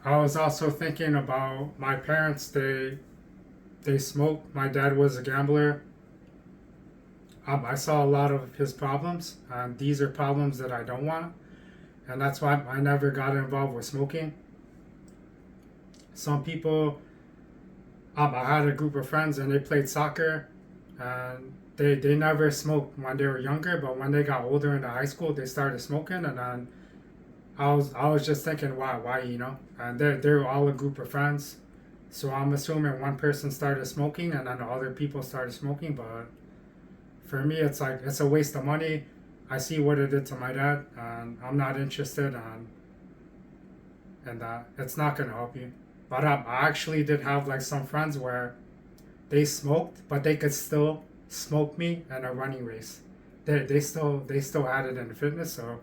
I was also thinking about my parents. They smoked. My dad was a gambler. I saw a lot of his problems, and these are problems that I don't want, and that's why I never got involved with smoking. Some people, I had a group of friends, and they played soccer, and they never smoked when they were younger, but when they got older into high school, they started smoking, and then I was just thinking, why, and they're all a group of friends, so I'm assuming one person started smoking, and then other people started smoking, but for me, it's like it's a waste of money. I see what it did to my dad, and I'm not interested in that. It's not gonna help you. But I actually did have like some friends where they smoked, but they could still smoke me in a running race. They still had it in fitness. So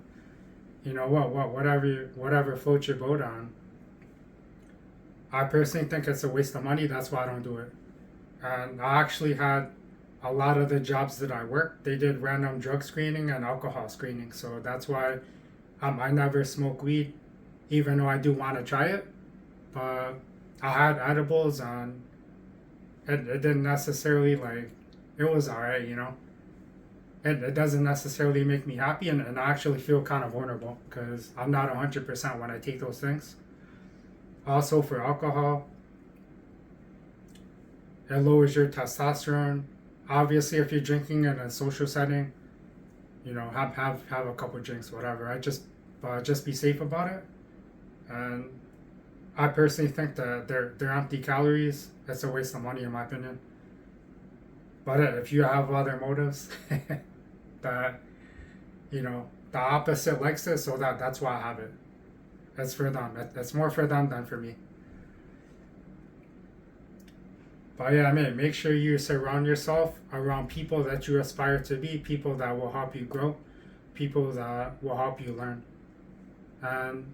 whatever floats your boat on. I personally think it's a waste of money. That's why I don't do it. And I actually had a lot of the jobs that I worked, they did random drug screening and alcohol screening. So that's why I never smoke weed, even though I do want to try it. But I had edibles and it didn't necessarily like, it was alright. It doesn't necessarily make me happy, and I actually feel kind of vulnerable because I'm not 100% when I take those things. Also, for alcohol, it lowers your testosterone. Obviously, if you're drinking in a social setting, have a couple drinks, whatever. Just be safe about it. And I personally think that they're empty calories. It's a waste of money, in my opinion. But if you have other motives, that the opposite likes it, so that's why I have it. It's for them. It's more for them than for me. But yeah, I mean, make sure you surround yourself around people that you aspire to be, people that will help you grow, people that will help you learn. And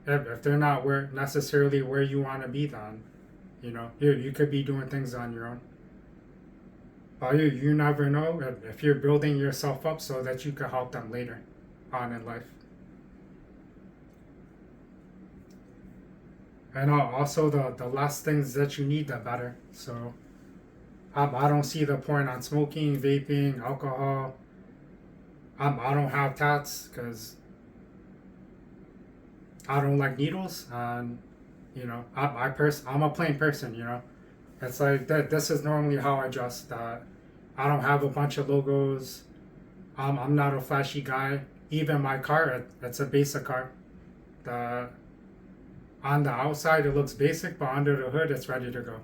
if they're not necessarily where you want to be, then you could be doing things on your own. But you never know if you're building yourself up so that you can help them later on in life. And also the less things that you need, the better. So I don't see the point on smoking, vaping, alcohol. I don't have tats because I don't like needles, and I'm a plain person. It's like that. This is normally how I dress. That I don't have a bunch of logos. I'm not a flashy guy. Even my car, it's a basic car. The On the outside it looks basic, but under the hood it's ready to go.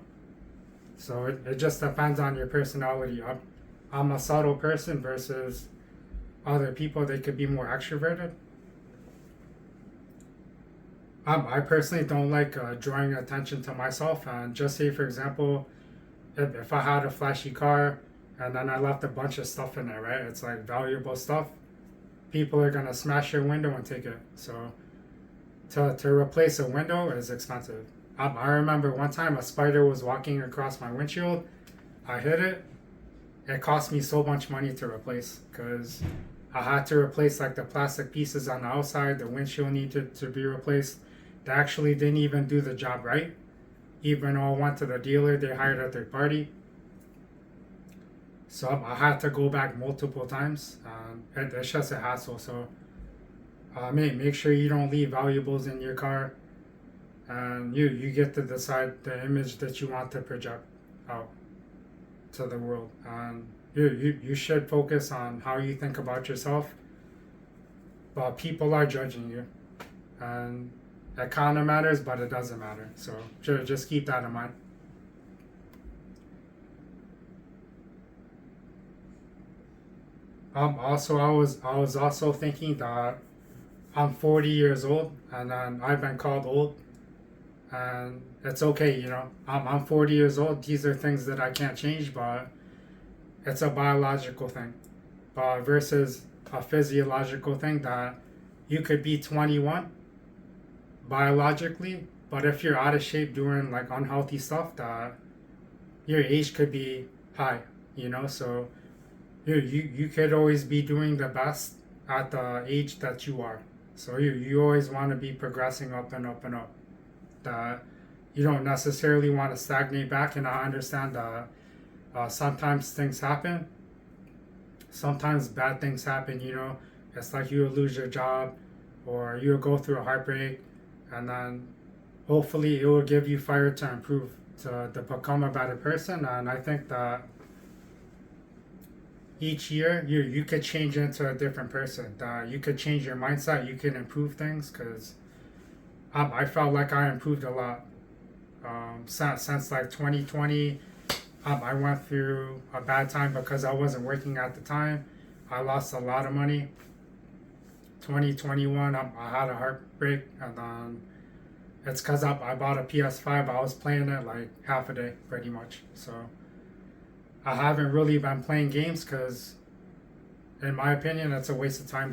So it just depends on your personality. I'm a subtle person versus other people. They could be more extroverted. I personally don't like drawing attention to myself. And just say, for example, if I had a flashy car and then I left a bunch of stuff in there, right? It's like valuable stuff. People are gonna smash your window and take it. So to replace a window is expensive. I remember one time a spider was walking across my windshield. I hit it. It cost me so much money to replace because I had to replace like the plastic pieces on the outside. The windshield needed to be replaced. They actually didn't even do the job right. Even though I went to the dealer, they hired a third party. So I had to go back multiple times. It's just a hassle. So make sure you don't leave valuables in your car, and you get to decide the image that you want to project out to the world. And you should focus on how you think about yourself, but people are judging you, and it kind of matters, but it doesn't matter. So just keep that in mind. Also, I was also thinking that I'm 40 years old, and then I've been called old, and it's okay. I'm 40 years old. These are things that I can't change, but it's a biological thing, but versus a physiological thing that you could be 21 biologically, but if you're out of shape doing like unhealthy stuff, that your age could be high. So you could always be doing the best at the age that you are. So you always want to be progressing up and up and up. that you don't necessarily want to stagnate back. And I understand that sometimes things happen. Sometimes bad things happen, you know. It's like you lose your job or you go through a heartbreak, and then hopefully it will give you fire to improve, to become a better person. And I think that each year you could change into a different person. You could change your mindset, you can improve things, because I felt like I improved a lot since like 2020. I went through a bad time because I wasn't working at the time. I lost a lot of money. 2021, I had a heartbreak, and then it's because I bought a PS5. I was playing it like half a day, pretty much. So I haven't really been playing games because, in my opinion, it's a waste of time.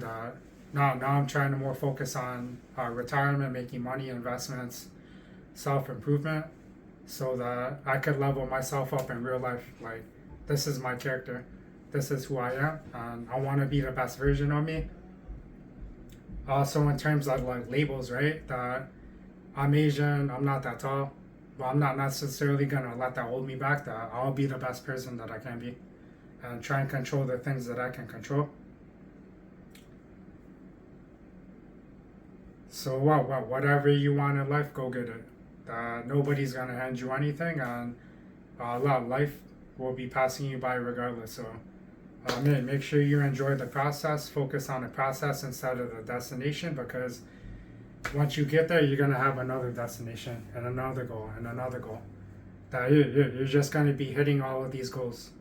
Now I'm trying to more focus on retirement, making money, investments, self improvement, so that I could level myself up in real life. Like, this is my character, this is who I am, and I want to be the best version of me. Also, in terms of like labels, right? That I'm Asian, I'm not that tall, but I'm not necessarily gonna let that hold me back. That I'll be the best person that I can be, and try and control the things that I can control. So whatever you want in life, go get it. Nobody's gonna hand you anything, and life will be passing you by regardless. So make sure you enjoy the process. Focus on the process instead of the destination, because once you get there, you're gonna have another destination and another goal and another goal. That you're just gonna be hitting all of these goals